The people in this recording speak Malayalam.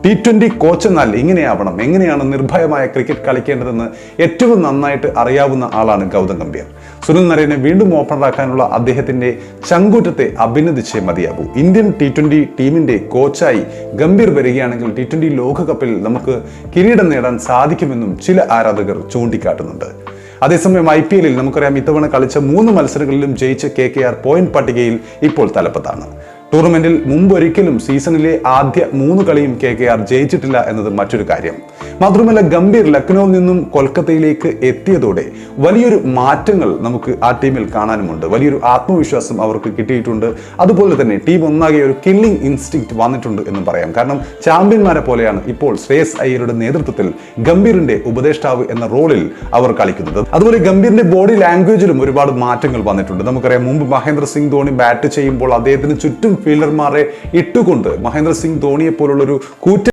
T20 കോച്ച് എന്നാൽ ഇങ്ങനെയാവണം, എങ്ങനെയാണ് നിർഭയമായ ക്രിക്കറ്റ് കളിക്കേണ്ടതെന്ന് ഏറ്റവും നന്നായിട്ട് അറിയാവുന്ന ആളാണ് ഗൗതം ഗംഭീർ. സുനിൽ നരേനെ വീണ്ടും ഓപ്പണറാക്കാനുള്ള അദ്ദേഹത്തിന്റെ ചങ്കൂറ്റത്തെ അഭിനന്ദിച്ചേ മതിയാകൂ. ഇന്ത്യൻ T20 ടീമിന്റെ കോച്ചായി ഗംഭീർ വരികയാണെങ്കിൽ T20 ലോകകപ്പിൽ നമുക്ക് കിരീടം നേടാൻ സാധിക്കുമെന്നും ചില ആരാധകർ ചൂണ്ടിക്കാട്ടുന്നുണ്ട്. അതേസമയം IPL-ൽ നമുക്കറിയാം, ഇത്തവണ കളിച്ച 3 മത്സരങ്ങളിലും ജയിച്ച KKR പോയിന്റ് പട്ടികയിൽ ഇപ്പോൾ തലപ്പത്താണ്. ടൂർണമെന്റിൽ മുമ്പൊരിക്കലും സീസണിലെ ആദ്യ 3 കളിയും KKR ജയിച്ചിട്ടില്ല എന്നത് മറ്റൊരു കാര്യം. മാത്രമല്ല, ഗംഭീർ ലക്നൌവിൽ നിന്നും കൊൽക്കത്തയിലേക്ക് എത്തിയതോടെ വലിയൊരു മാറ്റങ്ങൾ നമുക്ക് ആ ടീമിൽ കാണാനുമുണ്ട്. വലിയൊരു ആത്മവിശ്വാസം അവർക്ക് കിട്ടിയിട്ടുണ്ട്. അതുപോലെ തന്നെ ടീം ഒന്നാകെ ഒരു കില്ലിംഗ് ഇൻസ്റ്റിങ്ക്റ്റ് വന്നിട്ടുണ്ട് എന്നും പറയാം. കാരണം ചാമ്പ്യന്മാരെ പോലെയാണ് ഇപ്പോൾ ശ്രേയസ് അയ്യരുടെ നേതൃത്വത്തിൽ ഗംഭീറിന്റെ ഉപദേഷ്ടാവ് എന്ന റോളിൽ അവർ കളിക്കുന്നത്. അതുപോലെ ഗംഭീറിന്റെ ബോഡി ലാംഗ്വേജിലും ഒരുപാട് മാറ്റങ്ങൾ വന്നിട്ടുണ്ട്. നമുക്കറിയാം, മുമ്പ് മഹേന്ദ്ര സിംഗ് ധോണി ബാറ്റ് ചെയ്യുമ്പോൾ അദ്ദേഹത്തിന് ചുറ്റും ഫീൽഡർമാരെ ഇട്ടുകൊണ്ട് മഹേന്ദ്ര സിംഗ് ധോണിയെ പോലുള്ളൊരു കൂറ്റൻ